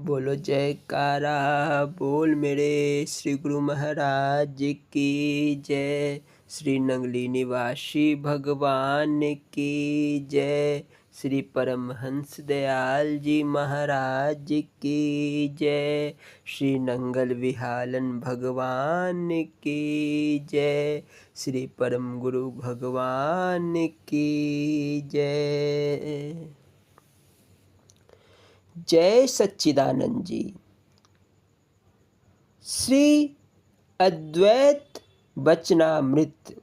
बोलो जयकारा बोल मेरे श्री गुरु महाराज की जय। श्री नंगली निवासी भगवान की जय। श्री परमहंस दयाल जी महाराज की जय। श्री नंगल विहालन भगवान की जय। श्री परम गुरु भगवान की जय। जय सच्चिदानंद जी। श्री अद्वैत वचनामृत।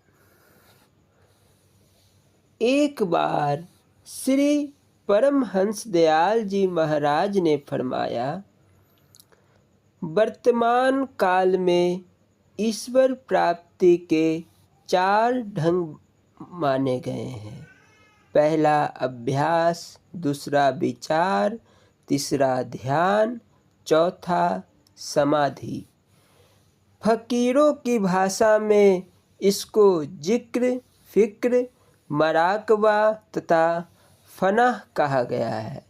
एक बार श्री परमहंस दयाल जी महाराज ने फरमाया, वर्तमान काल में ईश्वर प्राप्ति के 4 ढंग माने गए हैं। पहला अभ्यास, दूसरा विचार, तीसरा ध्यान, चौथा समाधि। फकीरों की भाषा में इसको जिक्र, फिक्र, मराकबा तथा फनाह कहा गया है।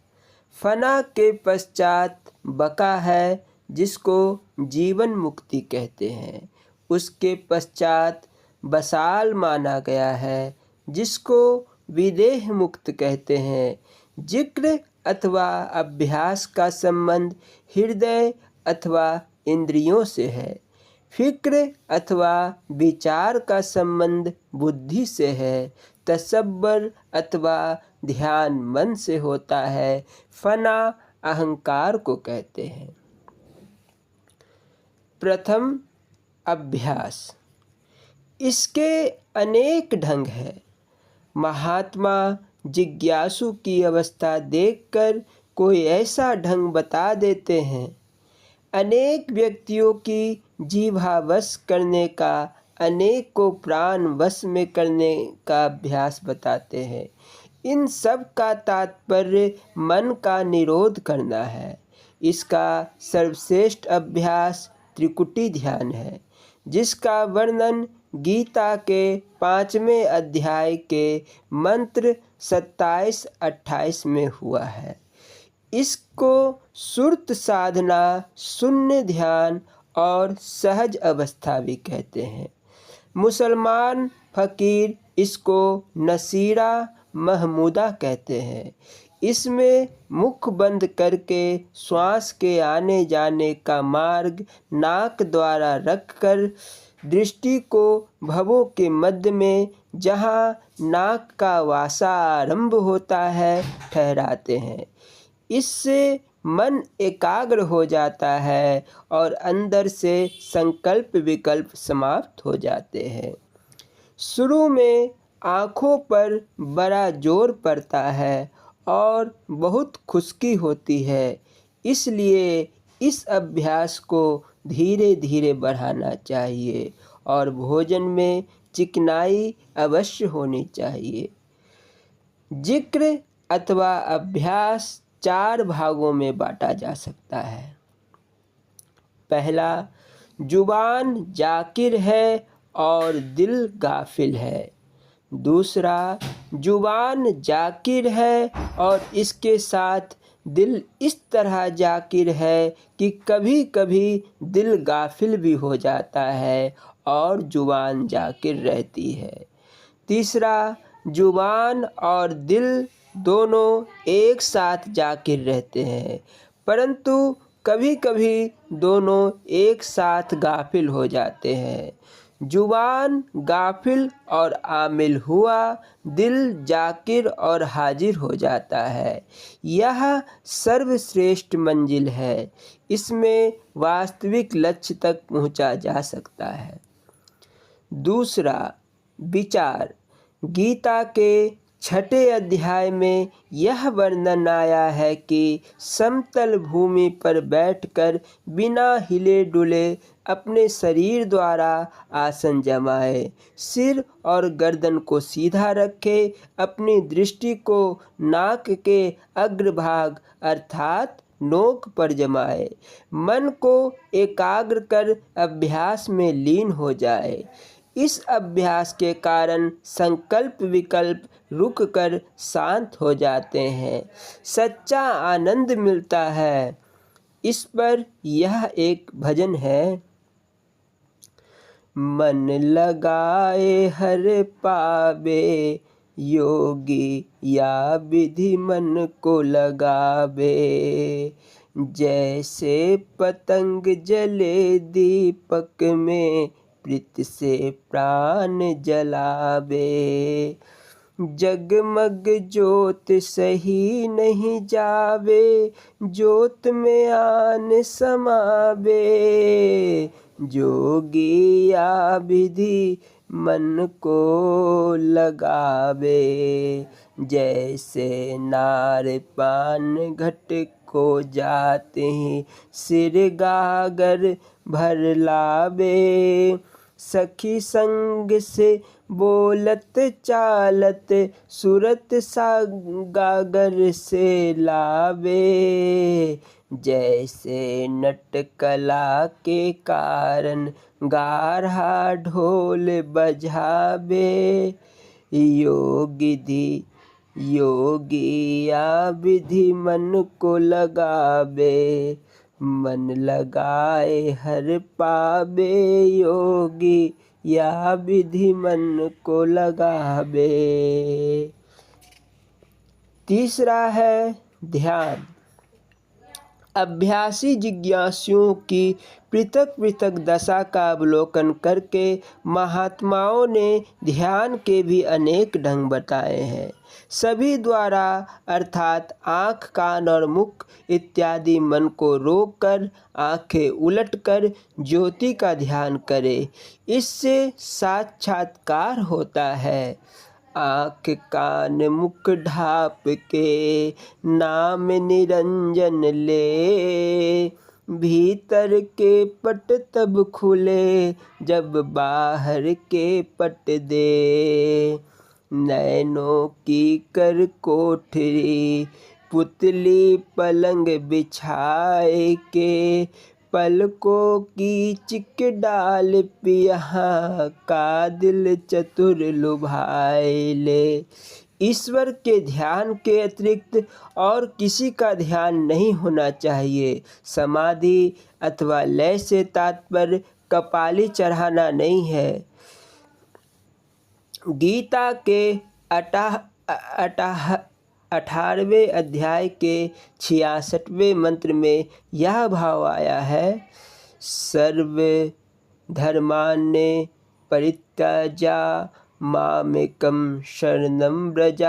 फना के पश्चात बका है, जिसको जीवन मुक्ति कहते हैं। उसके पश्चात वसाल माना गया है, जिसको विदेह मुक्त कहते हैं। जिक्र अथवा अभ्यास का संबंध हृदय अथवा इंद्रियों से है। फिक्र अथवा विचार का संबंध बुद्धि से है। तसब्बर अथवा ध्यान मन से होता है। फना अहंकार को कहते हैं। प्रथम अभ्यास। इसके अनेक ढंग हैं। महात्मा जिज्ञासु की अवस्था देखकर कोई ऐसा ढंग बता देते हैं। अनेक व्यक्तियों की जीवा वश करने का, अनेक को प्राण वश में करने का अभ्यास बताते हैं। इन सब का तात्पर्य मन का निरोध करना है। इसका सर्वश्रेष्ठ अभ्यास त्रिकुटी ध्यान है, जिसका वर्णन गीता के 5वें अध्याय के मंत्र 27-28 में हुआ है। इसको सुरत साधना, शून्य ध्यान और सहज अवस्था भी कहते हैं। मुसलमान फकीर इसको नसीरा महमूदा कहते हैं। इसमें मुख बंद करके श्वास के आने जाने का मार्ग नाक द्वारा रखकर दृष्टि को भवों के मध्य में, जहाँ नाक का वासा आरंभ होता है, ठहराते हैं। इससे मन एकाग्र हो जाता है और अंदर से संकल्प विकल्प समाप्त हो जाते हैं। शुरू में आँखों पर बड़ा जोर पड़ता है और बहुत खुश्की होती है। इसलिए इस अभ्यास को धीरे धीरे बढ़ाना चाहिए और भोजन में चिकनाई अवश्य होनी चाहिए। जिक्र अथवा अभ्यास 4 भागों में बांटा जा सकता है। पहला, जुबान जाकिर है और दिल गाफिल है। दूसरा, जुबान जाकिर है और इसके साथ दिल इस तरह जाकिर है कि कभी कभी दिल गाफिल भी हो जाता है और जुबान जाकिर रहती है। तीसरा, जुबान और दिल दोनों एक साथ जाकिर रहते हैं, परंतु कभी कभी दोनों एक साथ गाफिल हो जाते हैं। जुबान गाफिल और आमिल हुआ, दिल जाकिर और हाजिर हो जाता है। यह सर्वश्रेष्ठ मंजिल है। इसमें वास्तविक लक्ष्य तक पहुंचा जा सकता है। दूसरा, विचार। गीता के 6ठे अध्याय में यह वर्णन आया है कि समतल भूमि पर बैठकर बिना हिले डुले अपने शरीर द्वारा आसन जमाए, सिर और गर्दन को सीधा रखे, अपनी दृष्टि को नाक के अग्रभाग अर्थात नोक पर जमाए, मन को एकाग्र कर अभ्यास में लीन हो जाए। इस अभ्यास के कारण संकल्प विकल्प रुककर शांत हो जाते हैं। सच्चा आनंद मिलता है। इस पर यह एक भजन है। मन लगाए हर पावे, योगी या विधि मन को लगावे। जैसे पतंग जले दीपक में, प्रीत से प्राण जलावे। जगमग ज्योत सही नहीं जावे, ज्योत में आन समावे। जोगी या विधि मन को लगावे। जैसे नार पान घट को जाते हैं, सिर गागर भर लावे। सखी संग से बोलत चालत, सूरत सा गागर से लावे। जैसे नट कला के कारण, गारहा ढोल बजावे। योगी या विधि मन को लगावे। मन लगाए हर पावे, योगी या विधि मन को लगावे। तीसरा है ध्यान। अभ्यासी जिज्ञासुओं की पृथक पृथक दशा का अवलोकन करके महात्माओं ने ध्यान के भी अनेक ढंग बताए हैं। सभी द्वारा अर्थात आँख, कान और मुख इत्यादि मन को रोककर आँखें उलटकर ज्योति का ध्यान करें। इससे साक्षात्कार होता है। आँख कान मुख ढाप के, नाम निरंजन ले। भीतर के पट तब खुले, जब बाहर के पट दे। नैनों की कर कोठरी, पुतली पलंग बिछाए के। पलकों की चिक डाल पिया, का दिल चतुर लुभाए ले। ईश्वर के ध्यान के अतिरिक्त और किसी का ध्यान नहीं होना चाहिए। समाधि अथवा लय से तात्पर्य कपाली चढ़ाना नहीं है। गीता के 18वें अध्याय के 66वें मंत्र में यह भाव आया है। सर्व धर्मान्य परित्यज्य मामेकं शरणं व्रज।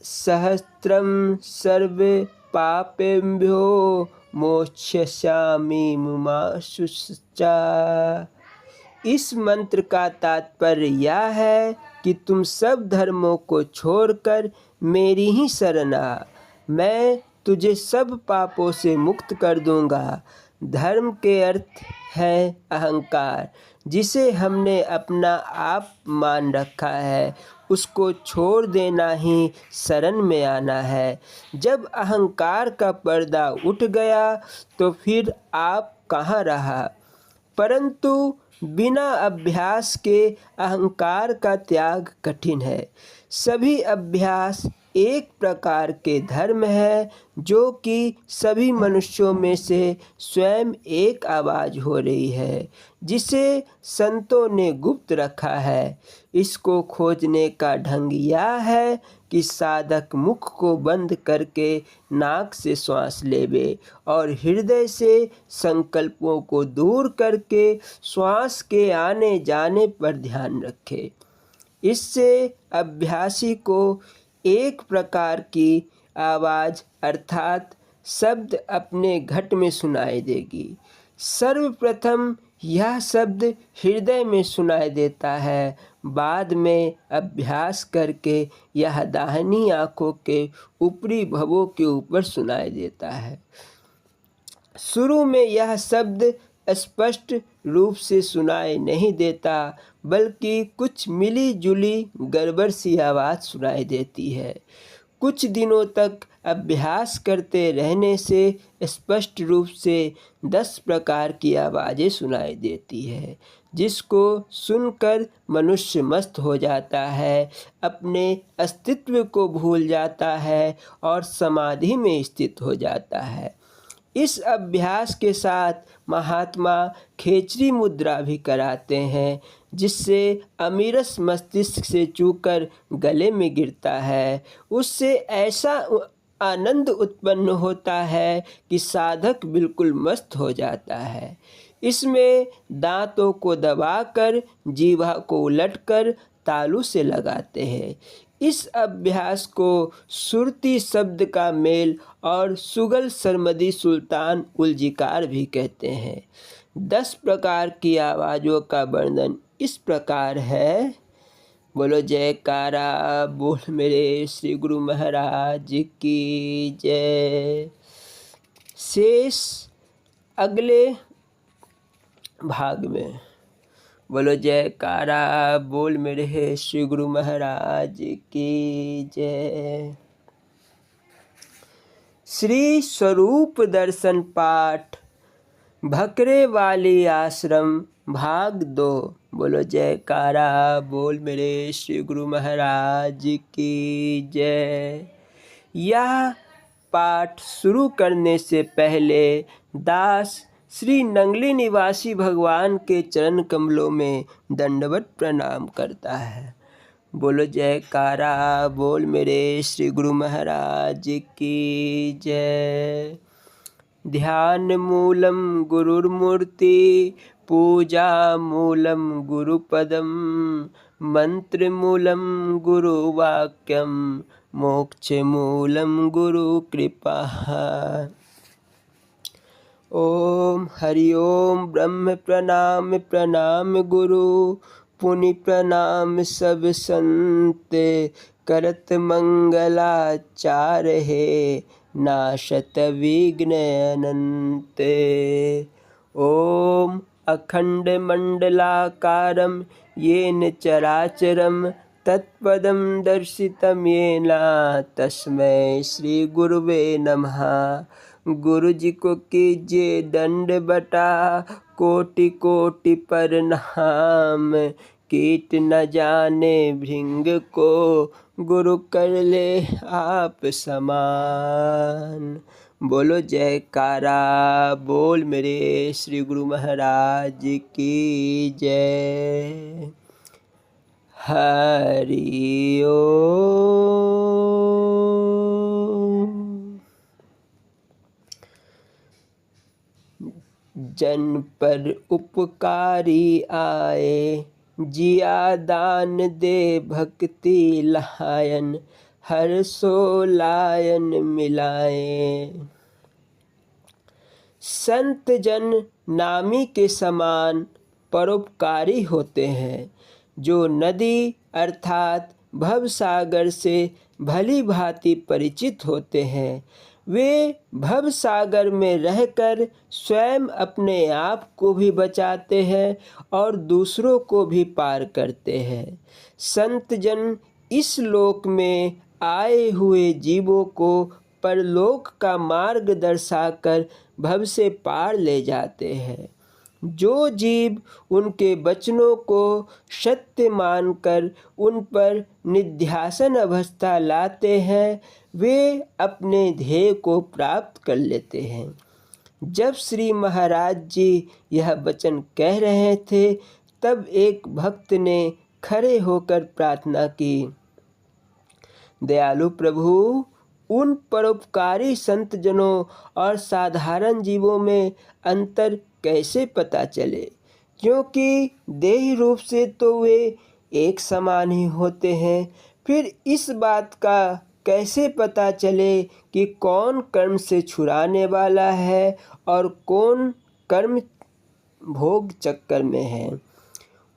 सहस्त्रम सर्व पापेभ्यो मोक्षयिष्यामि मा शुचा। इस मंत्र का तात्पर्य यह है कि तुम सब धर्मों को छोड़कर मेरी ही शरण आ, मैं तुझे सब पापों से मुक्त कर दूंगा। धर्म के अर्थ है अहंकार, जिसे हमने अपना आप मान रखा है, उसको छोड़ देना ही शरण में आना है। जब अहंकार का पर्दा उठ गया तो फिर आप कहाँ रहा। परंतु बिना अभ्यास के अहंकार का त्याग कठिन है। सभी अभ्यास एक प्रकार के धर्म है, जो कि सभी मनुष्यों में से स्वयं एक आवाज़ हो रही है, जिसे संतों ने गुप्त रखा है। इसको खोजने का ढंग यह है कि साधक मुख को बंद करके नाक से श्वास लेवे और हृदय से संकल्पों को दूर करके श्वास के आने जाने पर ध्यान रखे। इससे अभ्यासी को एक प्रकार की आवाज़ अर्थात शब्द अपने घट में सुनाई देगी। सर्वप्रथम यह शब्द हृदय में सुनाई देता है, बाद में अभ्यास करके यह दाहिनी आँखों के ऊपरी भवों के ऊपर सुनाई देता है। शुरू में यह शब्द स्पष्ट रूप से सुनाई नहीं देता, बल्कि कुछ मिली जुली गड़बड़ सी आवाज़ सुनाई देती है। कुछ दिनों तक अभ्यास करते रहने से स्पष्ट रूप से 10 प्रकार की आवाज़ें सुनाई देती है, जिसको सुनकर मनुष्य मस्त हो जाता है, अपने अस्तित्व को भूल जाता है और समाधि में स्थित हो जाता है। इस अभ्यास के साथ महात्मा खेचरी मुद्रा भी कराते हैं, जिससे अमीरस मस्तिष्क से चूकर गले में गिरता है। उससे ऐसा आनंद उत्पन्न होता है कि साधक बिल्कुल मस्त हो जाता है। इसमें दांतों को दबाकर जीवा को उलटकर तालू से लगाते हैं। इस अभ्यास को सुरती शब्द का मेल और सुगल सरमदी सुल्तान उलजिकार भी कहते हैं। 10 प्रकार की आवाज़ों का वर्णन इस प्रकार है। बोलो जयकारा, बोल मेरे श्री गुरु महाराज की जय। शेष अगले भाग में। बोलो जयकारा, बोल मेरे श्री गुरु महाराज की जय। श्री स्वरूप दर्शन पाठ भकरे वाली आश्रम भाग 2। बोलो जयकारा, बोल मेरे श्री गुरु महाराज की जय। यह पाठ शुरू करने से पहले दास श्री नंगली निवासी भगवान के चरण कमलों में दंडवत प्रणाम करता है। बोलो जयकारा, बोल मेरे श्री गुरु महाराज की जय। ध्यान मूलम गुरुर्मूर्ति, पूजा मूलम गुरुपदम, मंत्र मूलम गुरुवाक्यम, मोक्ष मूलम गुरु कृपा। ओम हरि ओम। ब्रह्म प्रणाम प्रणाम गुरु, पुनि प्रणाम सब संत, करत मंगलाचार है, नाशत विघ्न अनंत। ओम अखंड मंडलाकारं येन चराचरं तत्पदं दर्शितं येन, तस्मै श्री गुरुवे नमः। गुरु जी को कीजिए दंड बटा, कोटि कोटि प्रणाम, कीट न जाने भृंग को, गुरु कर ले आप समान। बोलो जयकारा, बोल मेरे श्री गुरु महाराज की जय। हरि ओम। जन पर उपकारी आए, जिया दान दे भक्ति लायन, हर सो लायन मिलाए। संत जन नामी के समान परोपकारी होते हैं, जो नदी अर्थात भवसागर से भली भांति परिचित होते हैं। वे भवसागर में रहकर स्वयं अपने आप को भी बचाते हैं और दूसरों को भी पार करते हैं। संत जन इस लोक में आए हुए जीवों को परलोक का मार्ग दर्शाकर भव से पार ले जाते हैं। जो जीव उनके वचनों को सत्य मानकर उन पर निध्यासन अवस्था लाते हैं, वे अपने ध्येय को प्राप्त कर लेते हैं। जब श्री महाराज जी यह वचन कह रहे थे, तब एक भक्त ने खड़े होकर प्रार्थना की, दयालु प्रभु, उन परोपकारी संत जनों और साधारण जीवों में अंतर कैसे पता चले, क्योंकि देह रूप से तो वे एक समान ही होते हैं। फिर इस बात का कैसे पता चले कि कौन कर्म से छुड़ाने वाला है और कौन कर्म भोग चक्कर में है।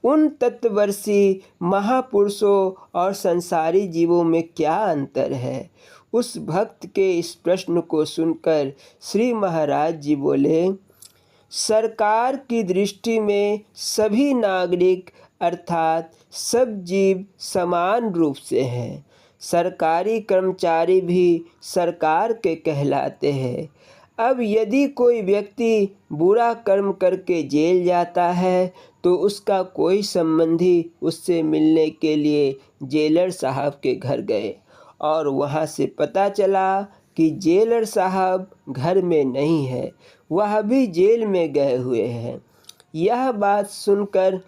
उन तत्वदर्शी महापुरुषों और संसारी जीवों में क्या अंतर है। उस भक्त के इस प्रश्न को सुनकर श्री महाराज जी बोले, सरकार की दृष्टि में सभी नागरिक अर्थात सब जीव समान रूप से हैं। सरकारी कर्मचारी भी सरकार के कहलाते हैं। अब यदि कोई व्यक्ति बुरा कर्म करके जेल जाता है, तो उसका कोई संबंधी उससे मिलने के लिए जेलर साहब के घर गए और वहाँ से पता चला कि जेलर साहब घर में नहीं है, वह भी जेल में गए हुए हैं। यह बात सुनकर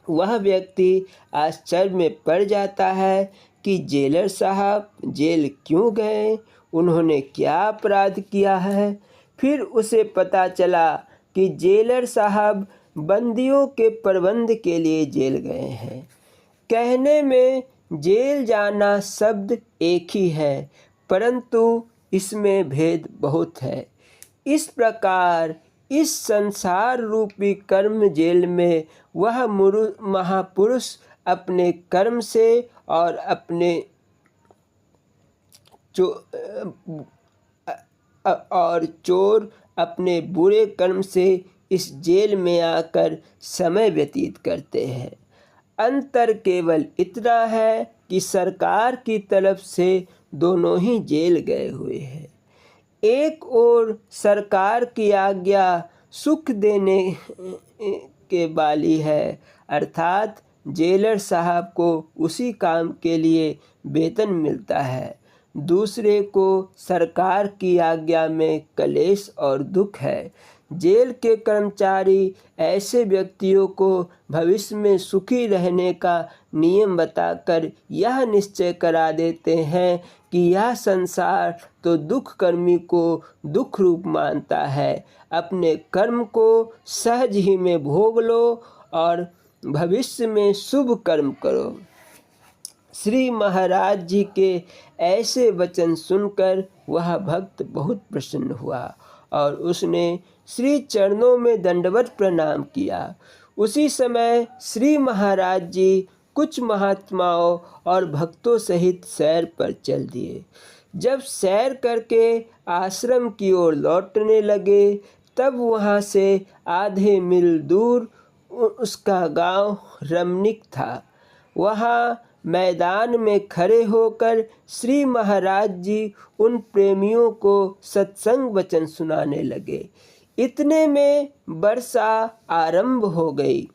वह व्यक्ति आश्चर्य में पड़ जाता है कि जेलर साहब जेल क्यों गए, उन्होंने क्या अपराध किया है। फिर उसे पता चला कि जेलर साहब बंदियों के प्रबंध के लिए जेल गए हैं। कहने में जेल जाना शब्द एक ही है, परंतु इसमें भेद बहुत है। इस प्रकार इस संसार रूपी कर्म जेल में वह महापुरुष अपने कर्म से और अपने चोर अपने बुरे कर्म से इस जेल में आकर समय व्यतीत करते हैं। अंतर केवल इतना है कि सरकार की तरफ से दोनों ही जेल गए हुए हैं। एक ओर सरकार की आज्ञा सुख देने के वाली है, अर्थात जेलर साहब को उसी काम के लिए वेतन मिलता है। दूसरे को सरकार की आज्ञा में कलेश और दुख है। जेल के कर्मचारी ऐसे व्यक्तियों को भविष्य में सुखी रहने का नियम बताकर यह निश्चय करा देते हैं कि यह संसार तो दुख कर्मी को दुख रूप मानता है, अपने कर्म को सहज ही में भोग लो और भविष्य में शुभ कर्म करो। श्री महाराज जी के ऐसे वचन सुनकर वह भक्त बहुत प्रसन्न हुआ और उसने श्री चरणों में दंडवत प्रणाम किया। उसी समय श्री महाराज जी कुछ महात्माओं और भक्तों सहित सैर पर चल दिए। जब सैर करके आश्रम की ओर लौटने लगे तब वहाँ से आधे मील दूर उसका गांव रमणीक था। वहाँ मैदान में खड़े होकर श्री महाराज जी उन प्रेमियों को सत्संग वचन सुनाने लगे। इतने में वर्षा आरंभ हो गई।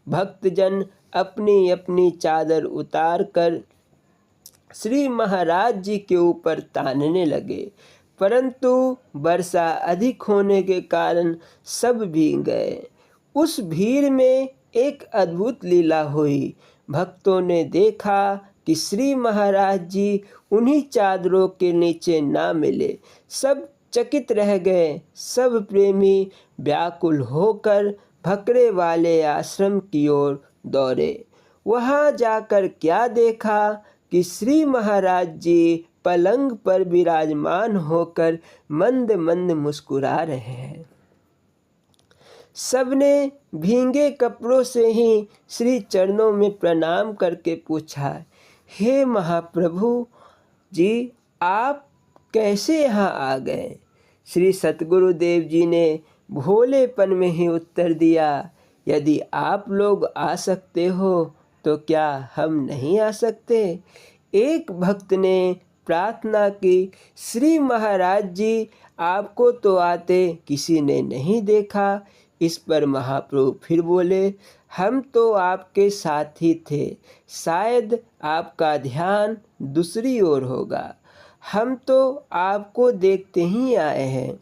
भक्तजन अपनी अपनी चादर उतार कर श्री महाराज जी के ऊपर तानने लगे, परंतु वर्षा अधिक होने के कारण सब भीग गए। उस भीड़ में एक अद्भुत लीला हुई। भक्तों ने देखा कि श्री महाराज जी उन्हीं चादरों के नीचे ना मिले। सब चकित रह गए। सब प्रेमी व्याकुल होकर भकरे वाले आश्रम की ओर दौड़े। वहां जाकर क्या देखा कि श्री महाराज जी पलंग पर विराजमान होकर मंद मंद मुस्कुरा रहे हैं। सबने भींगे कपड़ों से ही श्री चरणों में प्रणाम करके पूछा, हे महाप्रभु जी, आप कैसे यहाँ आ गए? श्री सतगुरुदेव जी ने भोलेपन में ही उत्तर दिया, यदि आप लोग आ सकते हो तो क्या हम नहीं आ सकते? एक भक्त ने प्रार्थना की, श्री महाराज जी, आपको तो आते किसी ने नहीं देखा। इस पर महाप्रभु फिर बोले, हम तो आपके साथ ही थे, शायद आपका ध्यान दूसरी ओर होगा। हम तो आपको देखते ही आए हैं।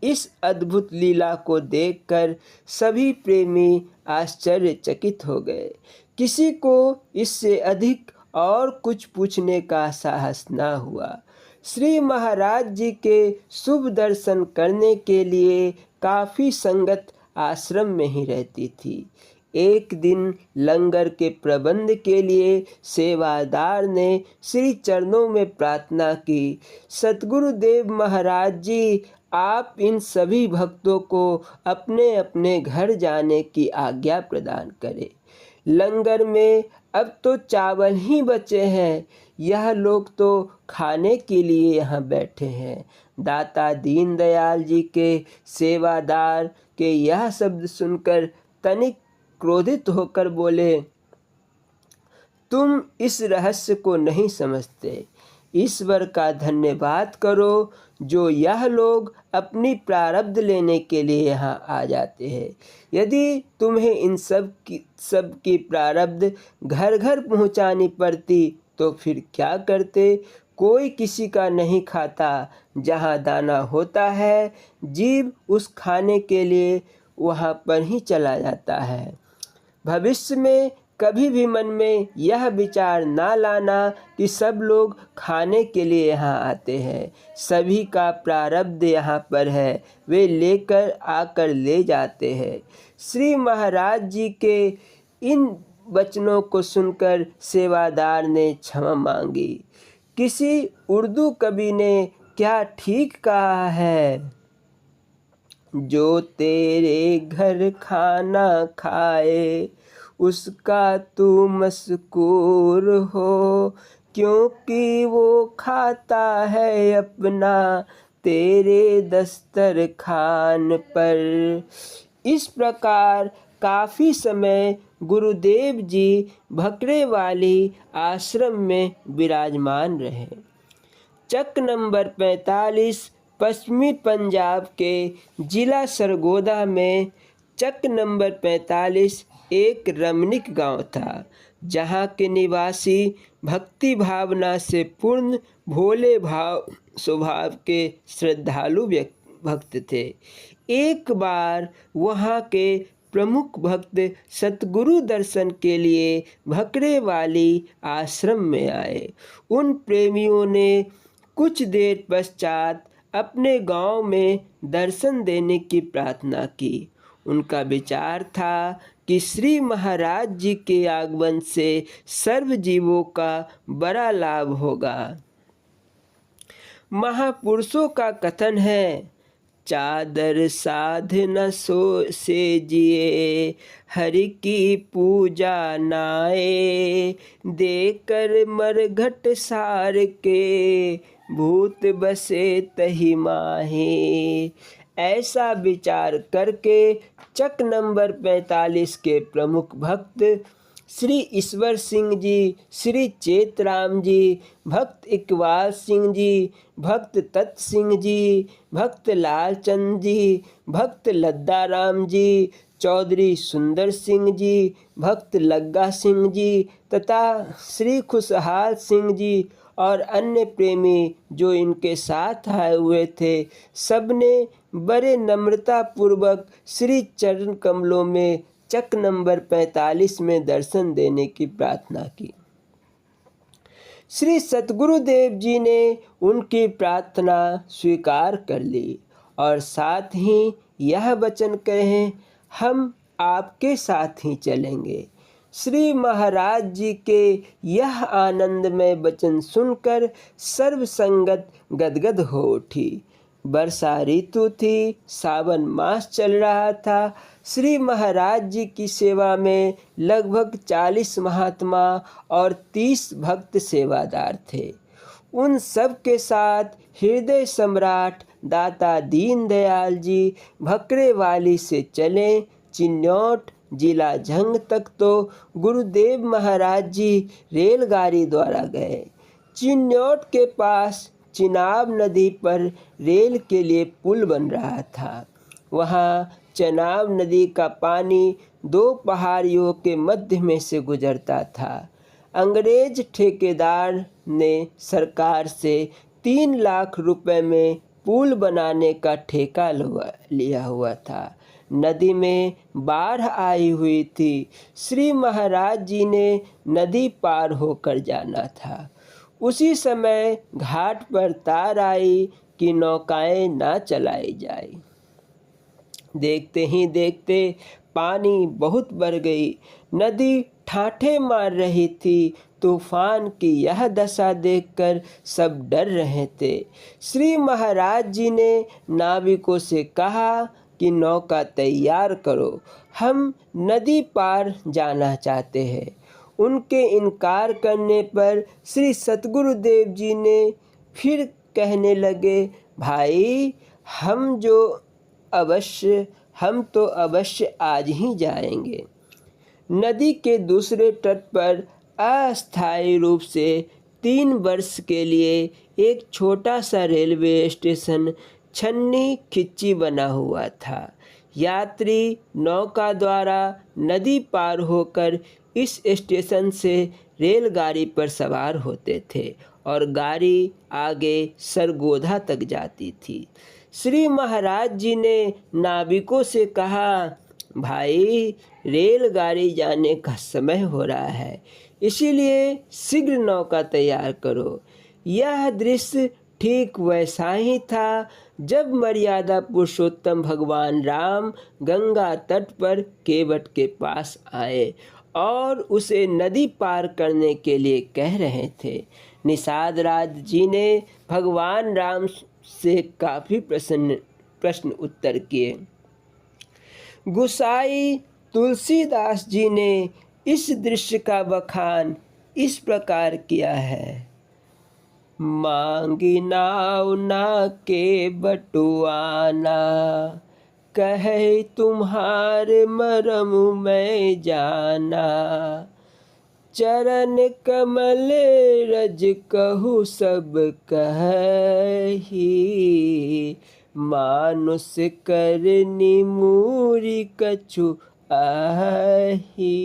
इस अद्भुत लीला को देखकर सभी प्रेमी आश्चर्यचकित हो गए। किसी को इससे अधिक और कुछ पूछने का साहस न हुआ। श्री महाराज जी के शुभ दर्शन करने के लिए काफ़ी संगत आश्रम में ही रहती थी। एक दिन लंगर के प्रबंध के लिए सेवादार ने श्री चरणों में प्रार्थना की, सतगुरुदेव महाराज जी, आप इन सभी भक्तों को अपने अपने घर जाने की आज्ञा प्रदान करें। लंगर में अब तो चावल ही बचे हैं। यह लोग तो खाने के लिए यहाँ बैठे हैं। दाता दीनदयाल जी के सेवादार के यह शब्द सुनकर तनिक क्रोधित होकर बोले, तुम इस रहस्य को नहीं समझते। ईश्वर का धन्यवाद करो जो यह लोग अपनी प्रारब्ध लेने के लिए यहाँ आ जाते हैं। यदि तुम्हें इन सब की प्रारब्ध घर घर पहुँचानी पड़ती तो फिर क्या करते? कोई किसी का नहीं खाता। जहाँ दाना होता है, जीव उस खाने के लिए वहाँ पर ही चला जाता है। भविष्य में कभी भी मन में यह विचार ना लाना कि सब लोग खाने के लिए यहाँ आते हैं। सभी का प्रारब्ध यहाँ पर है, वे लेकर आकर ले जाते हैं। श्री महाराज जी के इन वचनों को सुनकर सेवादार ने क्षमा मांगी। किसी उर्दू कवि ने क्या ठीक कहा है, जो तेरे घर खाना खाए उसका तू मशकूर हो, क्योंकि वो खाता है अपना तेरे दस्तरखान पर। इस प्रकार काफ़ी समय गुरुदेव जी भकरेवाली आश्रम में विराजमान रहे। चक नंबर 45 पश्चिमी पंजाब के ज़िला सरगोदा में चक नंबर 45 एक रमणीक गांव था, जहां के निवासी भक्ति भावना से पूर्ण भोले भाव स्वभाव के श्रद्धालु भक्त थे। एक बार वहां के प्रमुख भक्त सतगुरु दर्शन के लिए भकरेवाली आश्रम में आए। उन प्रेमियों ने कुछ देर पश्चात अपने गांव में दर्शन देने की प्रार्थना की। उनका विचार था कि श्री महाराज जी के आगमन से सर्व जीवों का बड़ा लाभ होगा। महापुरुषों का कथन है, चादर साध न सो से जिए, हरि की पूजा नाए, देकर मरघट सार के, भूत बसे तही माहे। ऐसा विचार करके चक नंबर 45 के प्रमुख भक्त श्री ईश्वर सिंह जी, श्री चेतराम जी, भक्त इकबाल सिंह जी, भक्त तत् सिंह जी, भक्त लालचंद जी, भक्त लद्दाराम जी, चौधरी सुंदर सिंह जी, भक्त लग्गा सिंह जी तथा श्री खुशहाल सिंह जी और अन्य प्रेमी जो इनके साथ आए हुए थे, सबने बड़े नम्रता पूर्वक श्री चरण कमलों में चक नंबर 45 में दर्शन देने की प्रार्थना की। श्री सतगुरुदेव जी ने उनकी प्रार्थना स्वीकार कर ली और साथ ही यह वचन कहे, हम आपके साथ ही चलेंगे। श्री महाराज जी के यह आनंदमय वचन सुनकर सर्व संगत गदगद हो उठी। वर्षा ऋतु थी, सावन मास चल रहा था। श्री महाराज जी की सेवा में लगभग 40 महात्मा और 30 भक्त सेवादार थे। उन सब के साथ हृदय सम्राट दाता दीनदयाल जी भकरेवाली से चले चिन्नौट जिला झंग तक तो गुरुदेव महाराज जी रेलगाड़ी द्वारा गए। चिन्नौट के पास चिनाब नदी पर रेल के लिए पुल बन रहा था। वहाँ चिनाब नदी का पानी दो पहाड़ियों के मध्य में से गुजरता था। अंग्रेज ठेकेदार ने सरकार से 3 लाख रुपए में पुल बनाने का ठेका लिया हुआ था। नदी में बाढ़ आई हुई थी। श्री महाराज जी ने नदी पार होकर जाना था। उसी समय घाट पर तार आई कि नौकाएं ना चलाई जाए। देखते ही देखते पानी बहुत बढ़ गई। नदी ठाठे मार रही थी। तूफान की यह दशा देखकर सब डर रहे थे। श्री महाराज जी ने नाविकों से कहा कि नौका तैयार करो, हम नदी पार जाना चाहते हैं। उनके इनकार करने पर श्री सतगुरुदेव जी ने फिर कहने लगे, भाई हम तो अवश्य आज ही जाएंगे। नदी के दूसरे तट पर अस्थायी रूप से 3 वर्ष के लिए एक छोटा सा रेलवे स्टेशन छन्नी खिच्ची बना हुआ था। यात्री नौका द्वारा नदी पार होकर इस स्टेशन से रेलगाड़ी पर सवार होते थे और गाड़ी आगे सरगोधा तक जाती थी। श्री महाराज जी ने नाविकों से कहा, भाई रेलगाड़ी जाने का समय हो रहा है, इसीलिए शीघ्र नौका तैयार करो। यह दृश्य ठीक वैसा ही था जब मर्यादा पुरुषोत्तम भगवान राम गंगा तट पर केवट के पास आए और उसे नदी पार करने के लिए कह रहे थे। निषाद राज जी ने भगवान राम से काफ़ी प्रश्न उत्तर किए। गोसाई तुलसीदास जी ने इस दृश्य का बखान इस प्रकार किया है। मांगी नाव ना के बटुआना, कहे तुम्हारे मरम में जाना। चरण कमल रज कहु सब कही, मानुष करनी मूरी कछु आही।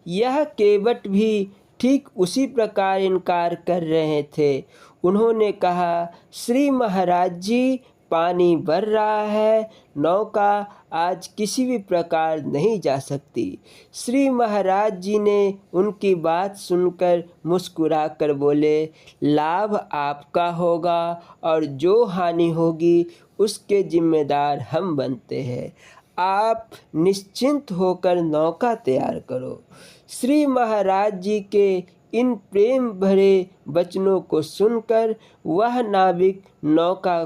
यह केवट भी ठीक उसी प्रकार इनकार कर रहे थे। उन्होंने कहा, श्री महाराज जी पानी भर रहा है, नौका आज किसी भी प्रकार नहीं जा सकती। श्री महाराज जी ने उनकी बात सुनकर मुस्कुराकर बोले, लाभ आपका होगा और जो हानि होगी उसके जिम्मेदार हम बनते हैं। आप निश्चिंत होकर नौका तैयार करो। श्री महाराज जी के इन प्रेम भरे वचनों को सुनकर वह नाविक नौका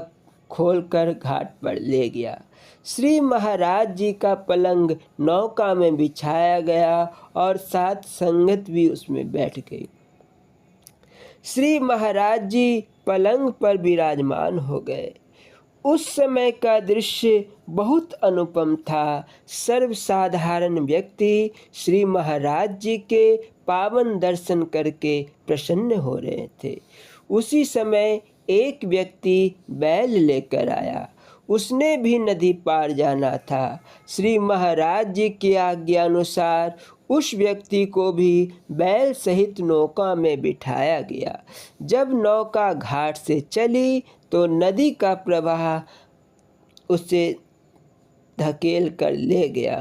खोलकर घाट पर ले गया। श्री महाराज जी का पलंग नौका में बिछाया गया और साथ संगत भी उसमें बैठ गई। श्री महाराज जी पलंग पर विराजमान हो गए। उस समय का दृश्य बहुत अनुपम था। सर्वसाधारण व्यक्ति श्री महाराज जी के पावन दर्शन करके प्रसन्न हो रहे थे। उसी समय एक व्यक्ति बैल लेकर आया। उसने भी नदी पार जाना था। श्री महाराज जी की आज्ञा अनुसार उस व्यक्ति को भी बैल सहित नौका में बिठाया गया। जब नौका घाट से चली तो नदी का प्रवाह उसे धकेल कर ले गया।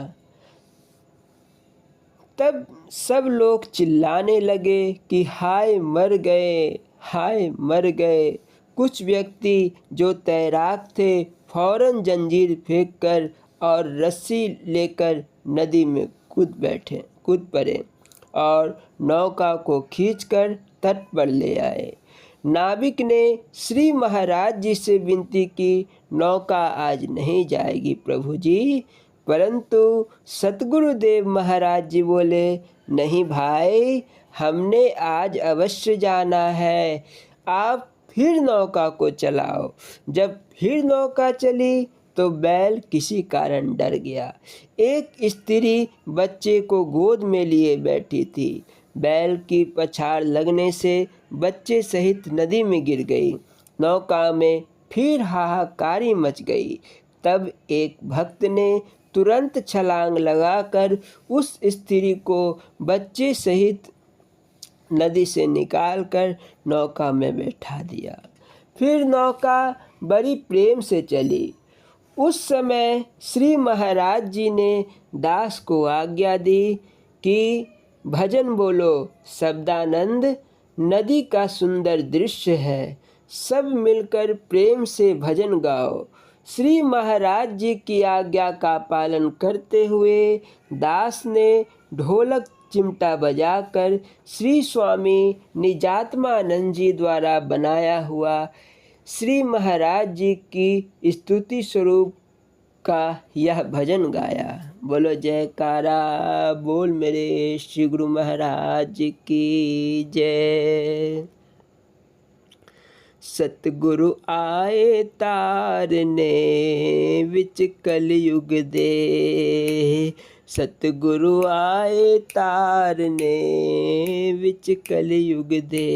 तब सब लोग चिल्लाने लगे कि हाय मर गए, हाय मर गए। कुछ व्यक्ति जो तैराक थे फौरन जंजीर फेंककर और रस्सी लेकर नदी में कूद पड़े और नौका को खींचकर तट पर ले आए। नाविक ने श्री महाराज जी से विनती की, नौका आज नहीं जाएगी प्रभु जी। परंतु सतगुरुदेव महाराज जी बोले, नहीं भाई, हमने आज अवश्य जाना है, आप फिर नौका को चलाओ। जब फिर नौका चली तो बैल किसी कारण डर गया। एक स्त्री बच्चे को गोद में लिए बैठी थी। बैल की पछाड़ लगने से बच्चे सहित नदी में गिर गई। नौका में फिर हाहाकारी मच गई। तब एक भक्त ने तुरंत छलांग लगाकर उस स्त्री को बच्चे सहित नदी से निकालकर नौका में बैठा दिया। फिर नौका बड़ी प्रेम से चली। उस समय श्री महाराज जी ने दास को आज्ञा दी कि भजन बोलो शब्दानंद, नदी का सुंदर दृश्य है, सब मिलकर प्रेम से भजन गाओ। श्री महाराज जी की आज्ञा का पालन करते हुए दास ने ढोलक चिमटा बजाकर श्री स्वामी निजात्मानंद जी द्वारा बनाया हुआ श्री महाराज जी की स्तुति स्वरूप का यह भजन गाया। बोलो जयकारा बोल मेरे श्री गुरु महाराज की जय। सतगुरु आए तारने विच कलयुग दे, सतगुरु आए तारने विच कलयुग दे।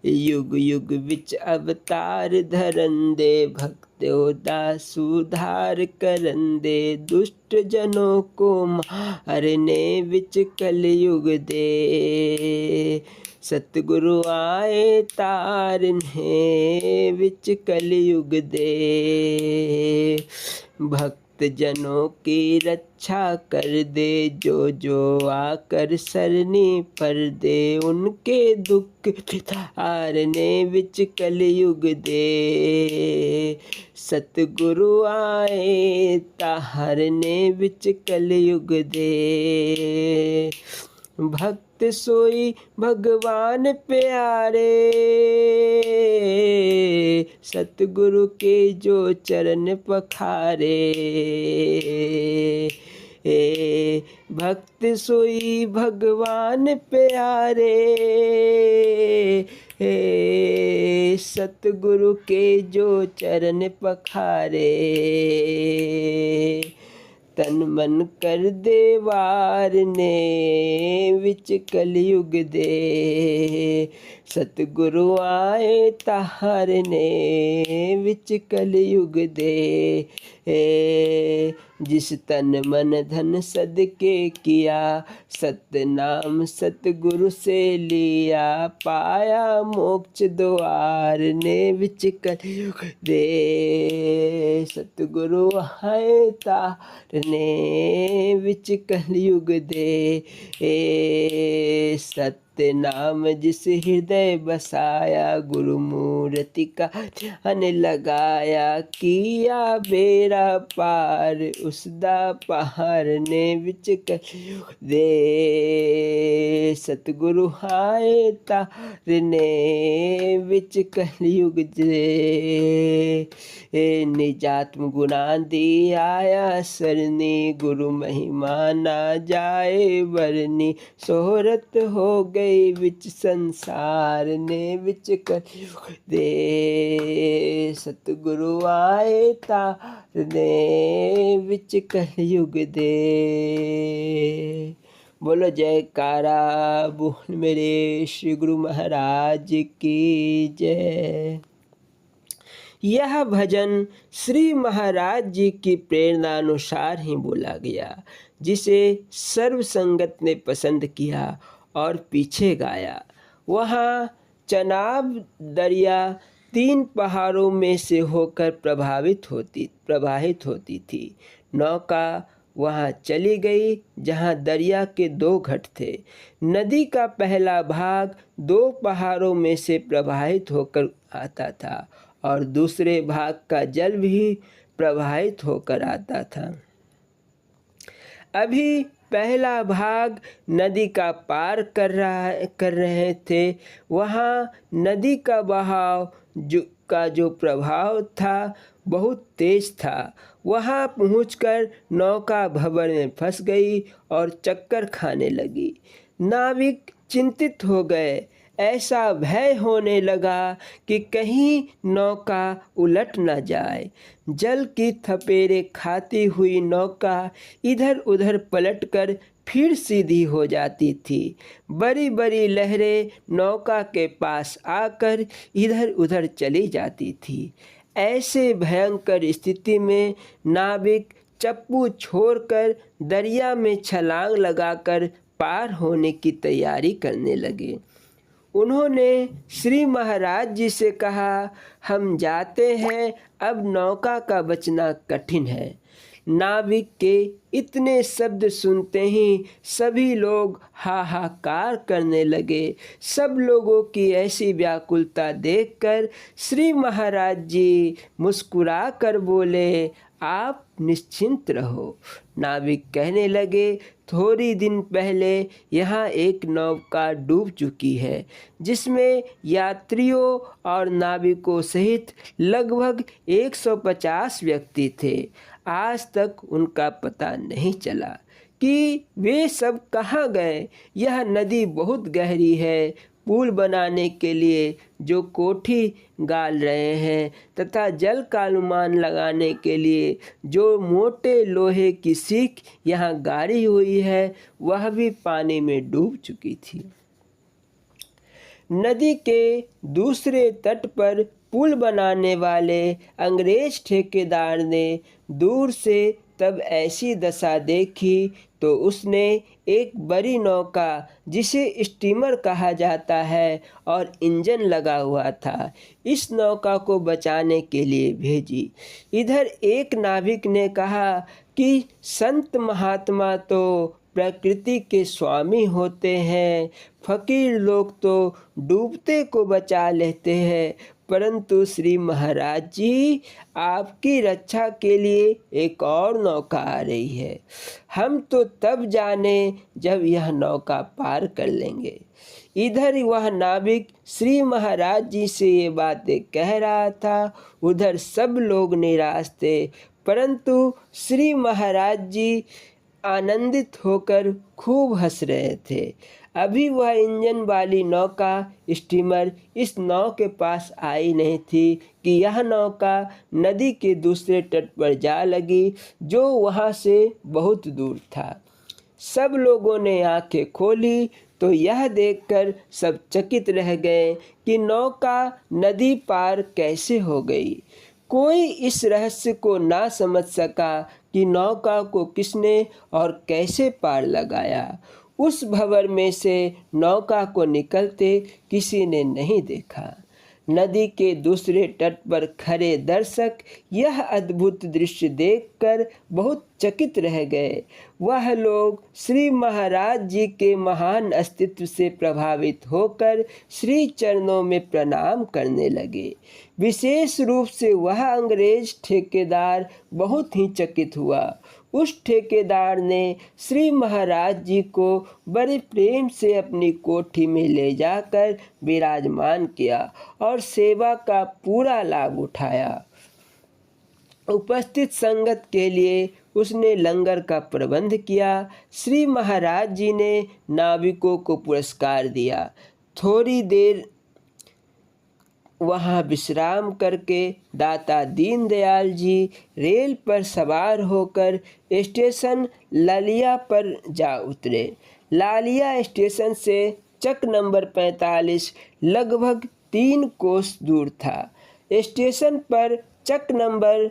युग युग विच अवतार धरन दे, भक्तों दा सुधार करन दे। दुष्ट जनों को मारने विच कलयुग दे। सतगुरु आए तारने विच कलयुग दे। भक्त जनों की रक्षा कर दे, जो जो आकर सरनी पर दे। उनके दुख तारने विच कलयुग दे। सतगुरु आए तारने विच कलयुग दे। भक्त सोई भगवान प्यारे, सतगुरु के जो चरण पखारे। भक्त सोई भगवान प्यारे, सतगुरु के जो चरण पखारे। तन मन कर दे वारने विच कलयुग दे। सतगुरु आए तारने विच कलयुग दे। जिस तन मन धन सदके किया, सतनाम सतगुरु से लिया। पाया मोक्ष द्वार ने विच कलयुग दे। सतगुरु आए तारने विच कलयुग दे। सत्य नाम जिस हृदय बसाया, गुरु मूर्ति का ध्यान लगाया। किया बेड़ा पार उसदा पहाड़ ने विच कलयुग दे। सतगुरु आए तारने विच कलयुग दे। निजात्म गुणा दी आया सरनी, गुरु महिमा ना जाए वरनी। शोहरत हो गई विच संसार ने विच कलयुग दे। सतगुरु आए तारने विच कलयुग दे। बोलो जयकारा बोल मेरे श्री गुरु महाराज की जय। यह भजन श्री महाराज जी की प्रेरणा अनुसार ही बोला गया, जिसे सर्व संगत ने पसंद किया और पीछे गाया। वहाँ चनाब दरिया 3 पहाड़ों में से होकर प्रवाहित होती थी। नौका वहाँ चली गई जहाँ दरिया के 2 घाट थे। नदी का पहला भाग 2 पहाड़ों में से प्रवाहित होकर आता था और दूसरे भाग का जल भी प्रवाहित होकर आता था। अभी पहला भाग नदी का पार कर रहे थे। वहाँ नदी का बहाव जो प्रभाव था बहुत तेज था। वहाँ पहुंचकर नौका भंवर में फंस गई और चक्कर खाने लगी। नाविक चिंतित हो गए। ऐसा भय होने लगा कि कहीं नौका उलट न जाए। जल की थपेड़े खाती हुई नौका इधर उधर पलटकर फिर सीधी हो जाती थी। बड़ी बड़ी लहरें नौका के पास आकर इधर उधर चली जाती थी। ऐसे भयंकर स्थिति में नाविक चप्पू छोड़कर दरिया में छलांग लगाकर पार होने की तैयारी करने लगे। उन्होंने श्री महाराज जी से कहा, हम जाते हैं, अब नौका का बचना कठिन है। नाविक के इतने शब्द सुनते ही सभी लोग हाहाकार करने लगे। सब लोगों की ऐसी व्याकुलता देखकर श्री महाराज जी मुस्कुरा कर बोले, आप निश्चिंत रहो। नाविक कहने लगे, थोड़ी दिन पहले यहाँ एक नौका डूब चुकी है, जिसमें यात्रियों और नाविकों सहित लगभग 150 व्यक्ति थे। आज तक उनका पता नहीं चला कि वे सब कहाँ गए। यह नदी बहुत गहरी है, पुल बनाने के लिए जो कोठी गाल रहे हैं तथा जल का अनुमान लगाने के लिए जो मोटे लोहे की सीख यहाँ गाड़ी हुई है वह भी पानी में डूब चुकी थी। नदी के दूसरे तट पर पुल बनाने वाले अंग्रेज ठेकेदार ने दूर से तब ऐसी दशा देखी तो उसने एक बड़ी नौका जिसे स्टीमर कहा जाता है और इंजन लगा हुआ था, इस नौका को बचाने के लिए भेजी। इधर एक नाविक ने कहा कि संत महात्मा तो प्रकृति के स्वामी होते हैं, फकीर लोग तो डूबते को बचा लेते हैं, परंतु श्री महाराज जी आपकी रक्षा के लिए एक और नौका आ रही है। हम तो तब जाने जब यह नौका पार कर लेंगे। इधर वह नाविक श्री महाराज जी से ये बातें कह रहा था, उधर सब लोग निराश थे, परंतु श्री महाराज जी आनंदित होकर खूब हंस रहे थे। अभी वह इंजन वाली नौका स्टीमर इस नाव के पास आई नहीं थी कि यह नौका नदी के दूसरे तट पर जा लगी जो वहाँ से बहुत दूर था। सब लोगों ने आंखें खोली तो यह देखकर सब चकित रह गए कि नौका नदी पार कैसे हो गई। कोई इस रहस्य को ना समझ सका कि नौका को किसने और कैसे पार लगाया। उस भंवर में से नौका को निकलते किसी ने नहीं देखा। नदी के दूसरे तट पर खड़े दर्शक यह अद्भुत दृश्य देखकर बहुत चकित रह गए। वह लोग श्री महाराज जी के महान अस्तित्व से प्रभावित होकर श्री चरणों में प्रणाम करने लगे। विशेष रूप से वह अंग्रेज ठेकेदार बहुत ही चकित हुआ। उस ठेकेदार ने श्री महाराज जी को बड़े प्रेम से अपनी कोठी में ले जाकर विराजमान किया और सेवा का पूरा लाभ उठाया। उपस्थित संगत के लिए उसने लंगर का प्रबंध किया। श्री महाराज जी ने नाविकों को पुरस्कार दिया। थोड़ी देर वहाँ विश्राम करके दाता दीनदयाल जी रेल पर सवार होकर स्टेशन लालिया पर जा उतरे। लालिया स्टेशन से चक नंबर 45 लगभग 3 कोस दूर था। स्टेशन पर चक नंबर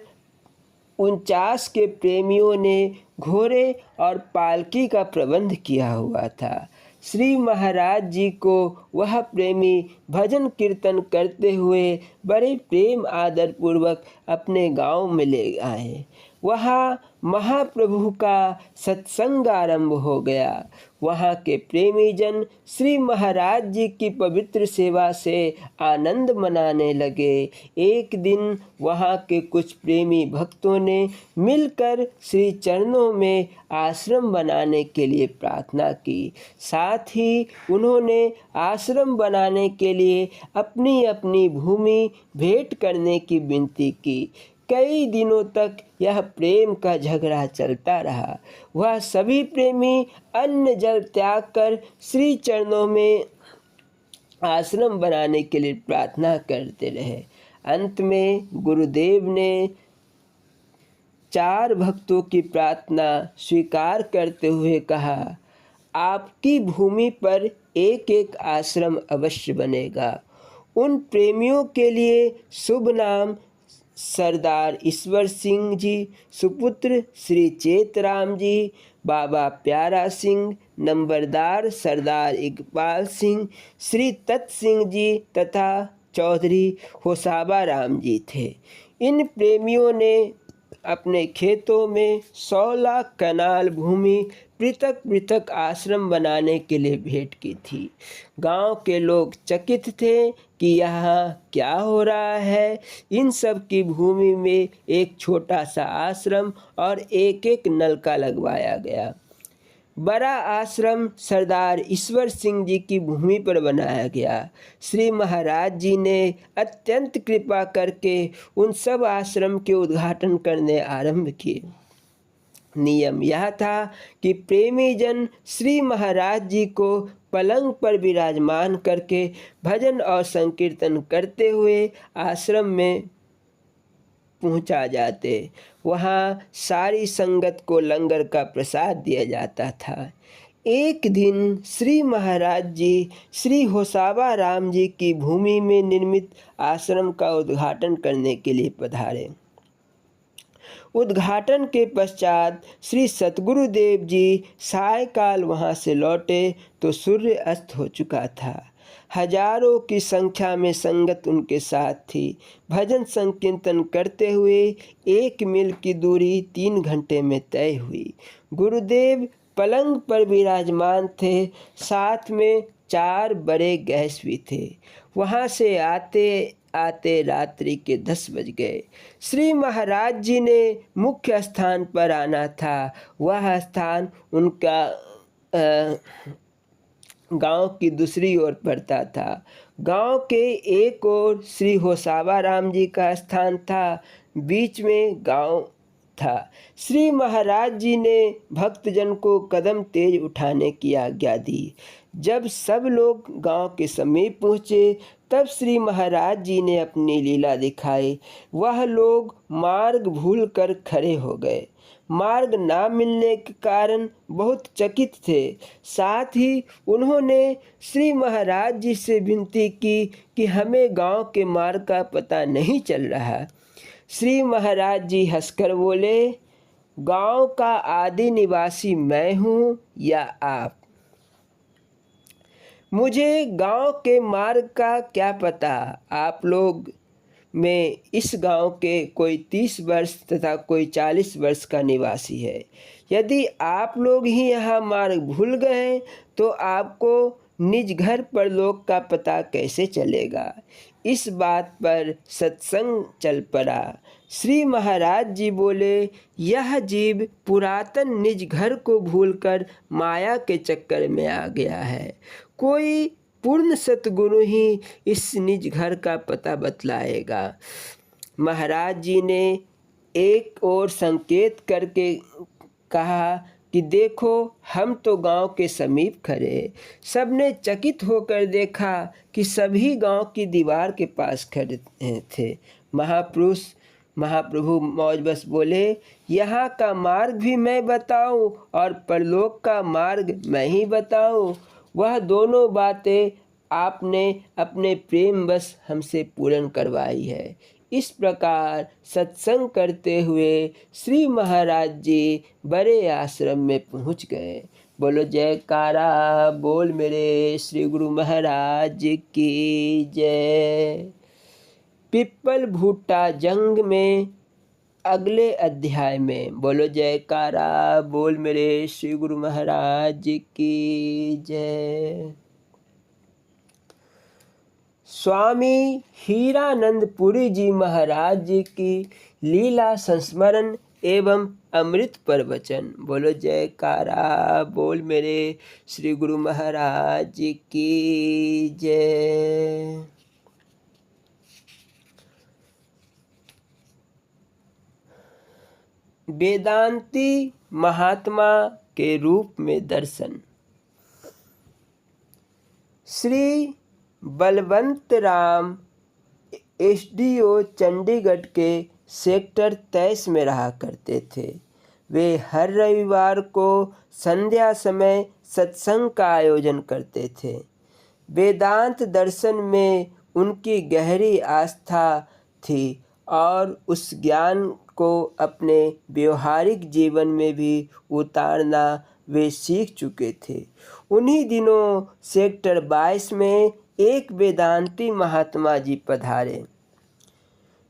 49 के प्रेमियों ने घोड़े और पालकी का प्रबंध किया हुआ था। श्री महाराज जी को वह प्रेमी भजन कीर्तन करते हुए बड़े प्रेम आदर पूर्वक अपने गांव में ले आए। वहाँ महाप्रभु का सत्संग आरंभ हो गया। वहाँ के प्रेमी जन श्री महाराज जी की पवित्र सेवा से आनंद मनाने लगे। एक दिन वहाँ के कुछ प्रेमी भक्तों ने मिलकर श्री चरणों में आश्रम बनाने के लिए प्रार्थना की। साथ ही उन्होंने आश्रम बनाने के लिए अपनी अपनी भूमि भेंट करने की विनती की। कई दिनों तक यह प्रेम का झगड़ा चलता रहा। वह सभी प्रेमी अन्न जल त्याग कर श्री चरणों में आश्रम बनाने के लिए प्रार्थना करते रहे। अंत में गुरुदेव ने 4 भक्तों की प्रार्थना स्वीकार करते हुए कहा, आपकी भूमि पर एक एक आश्रम अवश्य बनेगा। उन प्रेमियों के लिए शुभ नाम सरदार ईश्वर सिंह जी, सुपुत्र श्री चेतराम जी, बाबा प्यारा सिंह, नंबरदार सरदार इकबाल सिंह, श्री तत् सिंह जी तथा चौधरी होसाबा राम जी थे। इन प्रेमियों ने अपने खेतों में 16 कनाल भूमि पृथक पृथक आश्रम बनाने के लिए भेंट की थी। गांव के लोग चकित थे कि यहाँ क्या हो रहा है। इन सब की भूमि में एक छोटा सा आश्रम और एक एक नलका लगवाया गया। बड़ा आश्रम सरदार ईश्वर सिंह जी की भूमि पर बनाया गया। श्री महाराज जी ने अत्यंत कृपा करके उन सब आश्रम के उद्घाटन करने आरंभ किए। नियम यह था कि प्रेमी जन श्री महाराज जी को पलंग पर विराजमान करके भजन और संकीर्तन करते हुए आश्रम में पहुंचा जाते। वहाँ सारी संगत को लंगर का प्रसाद दिया जाता था। एक दिन श्री महाराज जी श्री होसावा राम जी की भूमि में निर्मित आश्रम का उद्घाटन करने के लिए पधारे। उद्घाटन के पश्चात श्री सतगुरुदेव जी सायकाल वहाँ से लौटे तो सूर्य अस्त हो चुका था। हजारों की संख्या में संगत उनके साथ थी। भजन संकीर्तन करते हुए 1 मील की दूरी 3 घंटे में तय हुई। गुरुदेव पलंग पर विराजमान थे, साथ में 4 बड़े गैस भी थे। वहाँ से आते आते रात्रि के 10 बज गए। श्री महाराज जी ने मुख्य स्थान पर आना था। वह स्थान उनका गांव की दूसरी ओर पड़ता था। गांव के एक ओर श्री होसावा राम जी का स्थान था, बीच में गांव था। श्री महाराज जी ने भक्तजन को कदम तेज उठाने की आज्ञा दी। जब सब लोग गांव के समीप पहुँचे तब श्री महाराज जी ने अपनी लीला दिखाई। वह लोग मार्ग भूल कर खड़े हो गए। मार्ग ना मिलने के कारण बहुत चकित थे। साथ ही उन्होंने श्री महाराज जी से विनती की कि हमें गांव के मार्ग का पता नहीं चल रहा। श्री महाराज जी हंसकर बोले, गांव का आदि निवासी मैं हूँ या आप? मुझे गांव के मार्ग का क्या पता। आप लोग में इस गांव के कोई 30 वर्ष तथा कोई 40 वर्ष का निवासी है। यदि आप लोग ही यहाँ मार्ग भूल गए तो आपको निज घर परलोक का पता कैसे चलेगा। इस बात पर सत्संग चल पड़ा। श्री महाराज जी बोले, यह जीव पुरातन निज घर को भूलकर माया के चक्कर में आ गया है। कोई पूर्ण सतगुरु ही इस निज घर का पता बतलाएगा। महाराज जी ने एक और संकेत करके कहा कि देखो, हम तो गांव के समीप खड़े। सबने चकित होकर देखा कि सभी गांव की दीवार के पास खड़े थे। महाप्रभु मौज बस बोले, यहाँ का मार्ग भी मैं बताऊं और परलोक का मार्ग मैं ही बताऊं। वह दोनों बातें आपने अपने प्रेम बस हमसे पूर्ण करवाई है। इस प्रकार सत्संग करते हुए श्री महाराज जी बड़े आश्रम में पहुंच गए। बोलो जयकारा बोल मेरे श्री गुरु महाराज की जय। पिपल भुट्टा जंग में अगले अध्याय में बोलो जयकारा बोल मेरे श्री गुरु महाराज की जय। स्वामी हीरानंद पुरी जी महाराज जी की लीला संस्मरण एवं अमृत प्रवचन। बोलो जयकारा बोल मेरे श्री गुरु महाराज की जय। वेदांती महात्मा के रूप में दर्शन। श्री बलवंत राम SDO चंडीगढ़ के सेक्टर 23 में रहा करते थे। वे हर रविवार को संध्या समय सत्संग का आयोजन करते थे। वेदांत दर्शन में उनकी गहरी आस्था थी और उस ज्ञान को अपने व्यवहारिक जीवन में भी उतारना वे सीख चुके थे। उन्हीं दिनों सेक्टर 22 में एक वेदांती महात्मा जी पधारे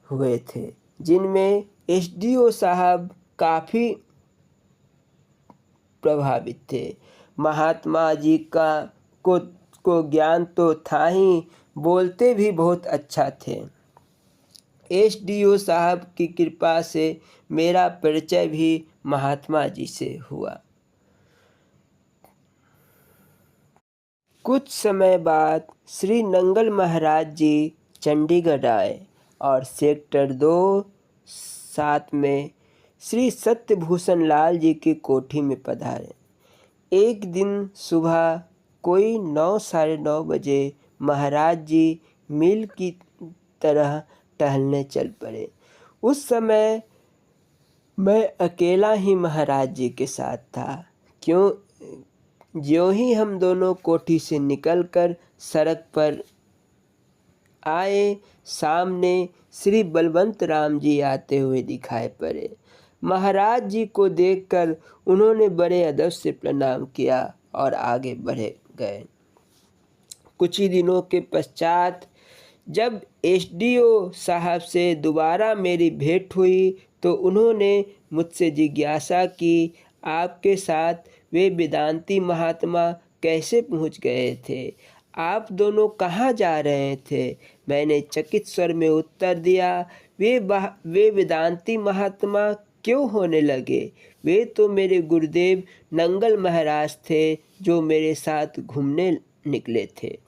हुए थे, जिनमें SDO साहब काफ़ी प्रभावित थे। महात्मा जी को ज्ञान तो था ही, बोलते भी बहुत अच्छा थे। SDO साहब की कृपा से मेरा परिचय भी महात्मा जी से हुआ। कुछ समय बाद श्री नंगल महाराज जी चंडीगढ़ आए और सेक्टर 2-7 में श्री सत्यभूषण लाल जी की कोठी में पधारे। एक दिन सुबह कोई 9 साढ़े 9 बजे महाराज जी मिल की तरह टहलने चल पड़े। उस समय मैं अकेला ही महाराज जी के साथ था। ज्यों ही हम दोनों कोठी से निकलकर सड़क पर आए, सामने श्री बलवंत राम जी आते हुए दिखाई पड़े। महाराज जी को देखकर उन्होंने बड़े अदब से प्रणाम किया और आगे बढ़े गए। कुछ ही दिनों के पश्चात जब एसडीओ साहब से दोबारा मेरी भेंट हुई तो उन्होंने मुझसे जिज्ञासा की, आपके साथ वे वेदांती महात्मा कैसे पहुंच गए थे? आप दोनों कहाँ जा रहे थे? मैंने चकित स्वर में उत्तर दिया, वे वेदांती महात्मा क्यों होने लगे? वे तो मेरे गुरुदेव नंगल महाराज थे जो मेरे साथ घूमने निकले थे।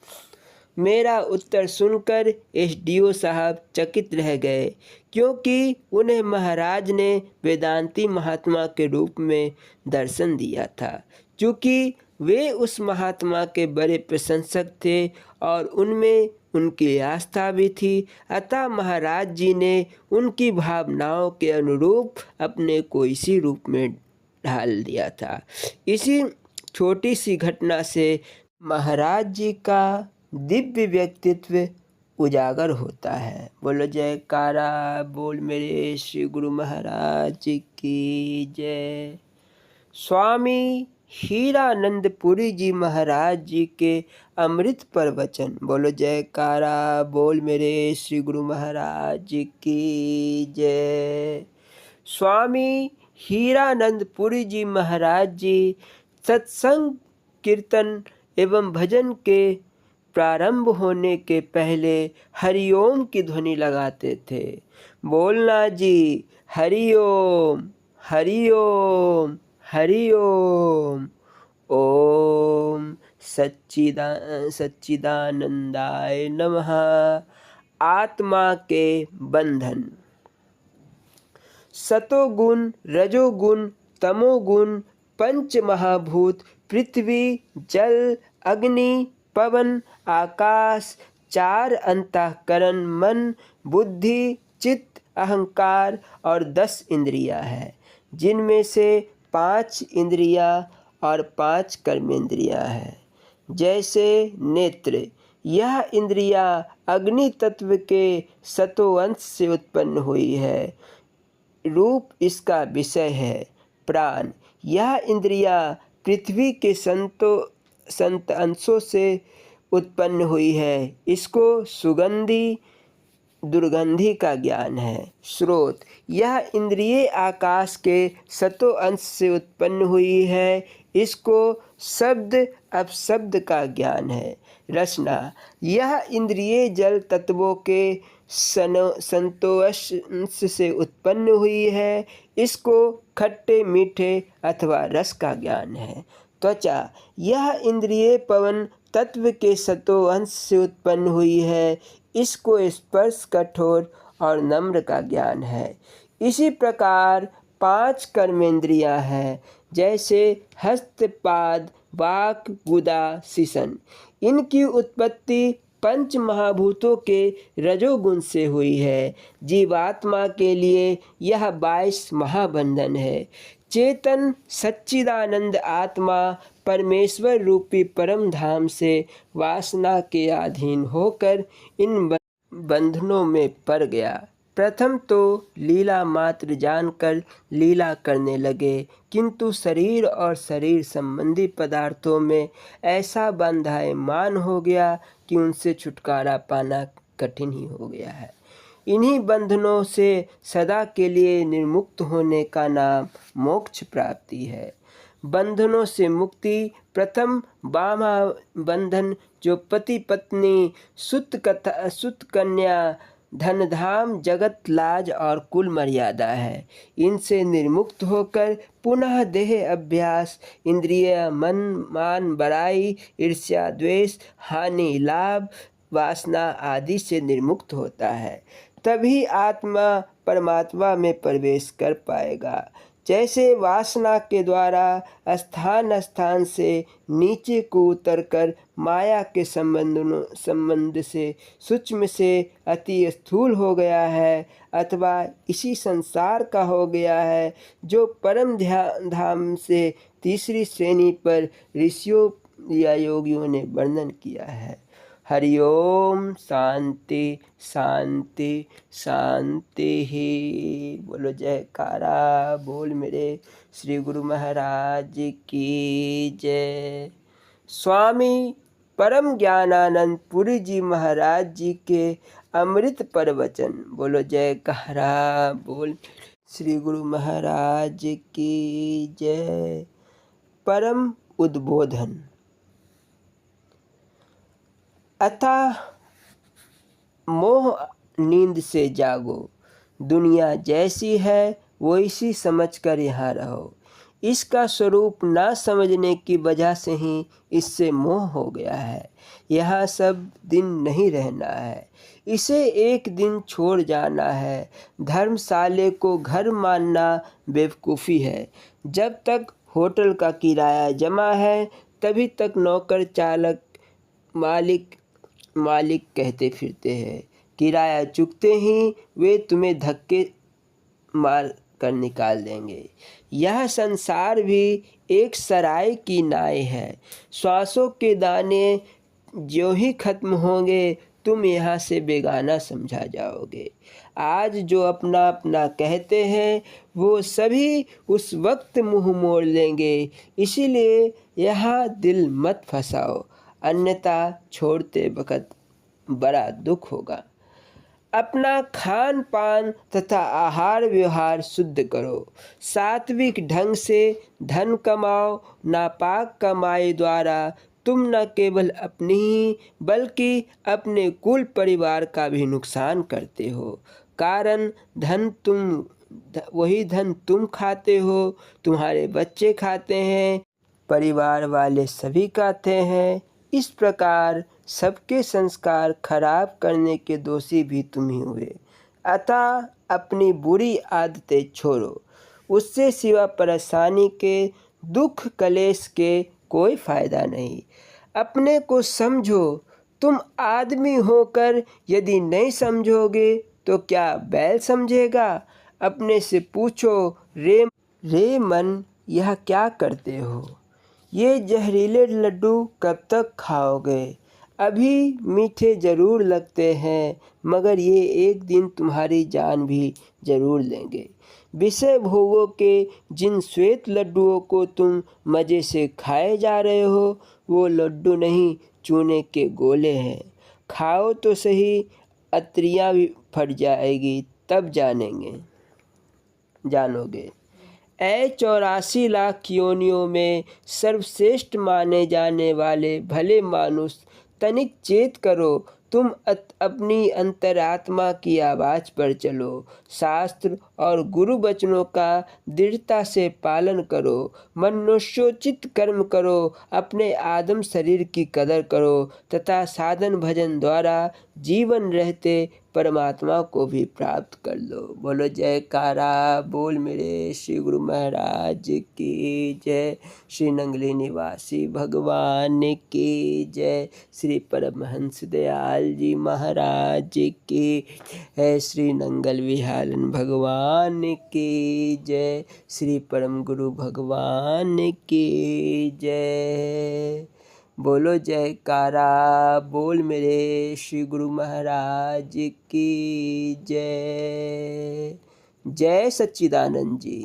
मेरा उत्तर सुनकर एसडीओ साहब चकित रह गए, क्योंकि उन्हें महाराज ने वेदांती महात्मा के रूप में दर्शन दिया था। चूँकि वे उस महात्मा के बड़े प्रशंसक थे और उनमें उनकी आस्था भी थी, अतः महाराज जी ने उनकी भावनाओं के अनुरूप अपने को इसी रूप में ढाल दिया था। इसी छोटी सी घटना से महाराज जी का दिव्य व्यक्तित्व उजागर होता है। बोलो जयकारा बोल मेरे श्री गुरु महाराज जी की जय। स्वामी हीरानंदपुरी जी महाराज जी के अमृत प्रवचन। बोलो जयकारा बोल मेरे श्री गुरु महाराज जी की जय। स्वामी हीरानंदपुरी जी महाराज जी सत्संग, कीर्तन एवं भजन के प्रारंभ होने के पहले हरिओम की ध्वनि लगाते थे। बोलना जी, हरिओम हरिओम हरिओम। ओम सच्चिदानंदाय नमः। आत्मा के बंधन। सतोगुण, रजोगुण, तमोगुण, पंच महाभूत पृथ्वी, जल, अग्नि, पवन, आकाश, 4 अंतःकरण मन, बुद्धि, चित्त, अहंकार और 10 इंद्रियां हैं, जिनमें से 5 इंद्रियां और 5 कर्मेंद्रियां हैं। जैसे नेत्र, यह इंद्रियां अग्नि तत्व के सतोअंश से उत्पन्न हुई है, रूप इसका विषय है। प्राण, यह इंद्रियां पृथ्वी के संत अंशों से उत्पन्न हुई है, इसको सुगंधी दुर्गंधी का ज्ञान है। स्रोत, यह इंद्रिय आकाश के सतो अंश से उत्पन्न हुई है, इसको शब्द अपशब्द का ज्ञान है। रसना, यह इंद्रिय जल तत्वों के संतोष से उत्पन्न हुई है, इसको खट्टे मीठे अथवा रस का ज्ञान है। त्वचा, यह इंद्रिय पवन तत्व के सतो अंश से उत्पन्न हुई है, इसको स्पर्श कठोर और नम्र का ज्ञान है। इसी प्रकार 5 कर्मेंद्रियां हैं, जैसे हस्त, पाद, वाक, गुदा, शिसन। इनकी उत्पत्ति पंच महाभूतों के रजोगुण से हुई है। जीवात्मा के लिए यह 22 महाबंधन है। चेतन सच्चिदानंद आत्मा परमेश्वर रूपी परम धाम से वासना के अधीन होकर इन बंधनों में पड़ गया। प्रथम तो लीला मात्र जानकर लीला करने लगे, किंतु शरीर और शरीर संबंधी पदार्थों में ऐसा बंधायमान हो गया कि उनसे छुटकारा पाना कठिन ही हो गया है। इन्हीं बंधनों से सदा के लिए निर्मुक्त होने का नाम मोक्ष प्राप्ति है। बंधनों से मुक्ति प्रथम बामा बंधन, जो पति पत्नी, सुत कन्या, धनधाम, जगत, लाज और कुल मर्यादा है। इनसे निर्मुक्त होकर पुनः देह अभ्यास, इंद्रिय, मन, मान, बड़ाई, ईर्ष्या, द्वेष, हानि, लाभ, वासना आदि से निर्मुक्त होता है। तभी आत्मा परमात्मा में प्रवेश कर पाएगा। जैसे वासना के द्वारा स्थान स्थान से नीचे को उतरकर माया के संबंध से सूक्ष्म से अति स्थूल हो गया है, अथवा इसी संसार का हो गया है, जो परम धाम से तीसरी श्रेणी पर ऋषियों या योगियों ने वर्णन किया है। हरिओम। शांति शांति शांति ही। बोलो जयकारा बोल मेरे श्री गुरु महाराज की जय। स्वामी परम ज्ञानानंद पुरी जी महाराज जी के अमृत प्रवचन। बोलो जयकारा बोल श्री गुरु महाराज की जय। परम उद्बोधन। अतः मोह नींद से जागो, दुनिया जैसी है वैसी समझकर यहाँ रहो। इसका स्वरूप ना समझने की वजह से ही इससे मोह हो गया है। यहाँ सब दिन नहीं रहना है, इसे एक दिन छोड़ जाना है। धर्मशाले को घर मानना बेवकूफ़ी है। जब तक होटल का किराया जमा है तभी तक नौकर चालक मालिक कहते फिरते हैं। किराया चुकते ही वे तुम्हें धक्के मार कर निकाल देंगे। यह संसार भी एक सराय की नाव है। श्वासों के दाने जो ही खत्म होंगे तुम यहाँ से बेगाना समझा जाओगे। आज जो अपना अपना कहते हैं वो सभी उस वक्त मुंह मोड़ लेंगे। इसीलिए यहाँ दिल मत फंसाओ, अन्यथा छोड़ते वक्त बड़ा दुख होगा। अपना खान पान तथा आहार व्यवहार शुद्ध करो। सात्विक ढंग से धन कमाओ। नापाक कमाई द्वारा तुम न केवल अपनी ही बल्कि अपने कुल परिवार का भी नुकसान करते हो। कारण वही धन तुम खाते हो, तुम्हारे बच्चे खाते हैं, परिवार वाले सभी खाते हैं। इस प्रकार सबके संस्कार खराब करने के दोषी भी तुम ही हुए। अतः अपनी बुरी आदतें छोड़ो, उससे सिवा परेशानी के, दुख कलेश के कोई फायदा नहीं। अपने को समझो। तुम आदमी होकर यदि नहीं समझोगे तो क्या बैल समझेगा। अपने से पूछो, रे मन यह क्या करते हो। ये जहरीले लड्डू कब तक खाओगे। अभी मीठे ज़रूर लगते हैं मगर ये एक दिन तुम्हारी जान भी ज़रूर लेंगे। विषय भोगों के जिन श्वेत लड्डुओं को तुम मज़े से खाए जा रहे हो वो लड्डू नहीं, चूने के गोले हैं। खाओ तो सही, अत्रियाँ भी फट जाएगी तब जानोगे। 84 लाख योनियों में सर्वश्रेष्ठ माने जाने वाले भले मानुष, तनिक चेत करो। तुम अपनी अंतरात्मा की आवाज़ पर चलो। शास्त्र और गुरु वचनों का दृढ़ता से पालन करो। मनुष्योचित कर्म करो। अपने आदम शरीर की कदर करो तथा साधन भजन द्वारा जीवन रहते परमात्मा को भी प्राप्त कर लो। बोलो जयकारा बोल मेरे श्री गुरु महाराज की जय। श्री नंगली निवासी भगवान की जय। श्री परमहंस दयाल जी महाराज की जय। श्री नंगल विहालन भगवान की जय। श्री परम गुरु भगवान की जय। बोलो जयकारा बोल मेरे श्री गुरु महाराज की जय। जय सच्चिदानंद जी।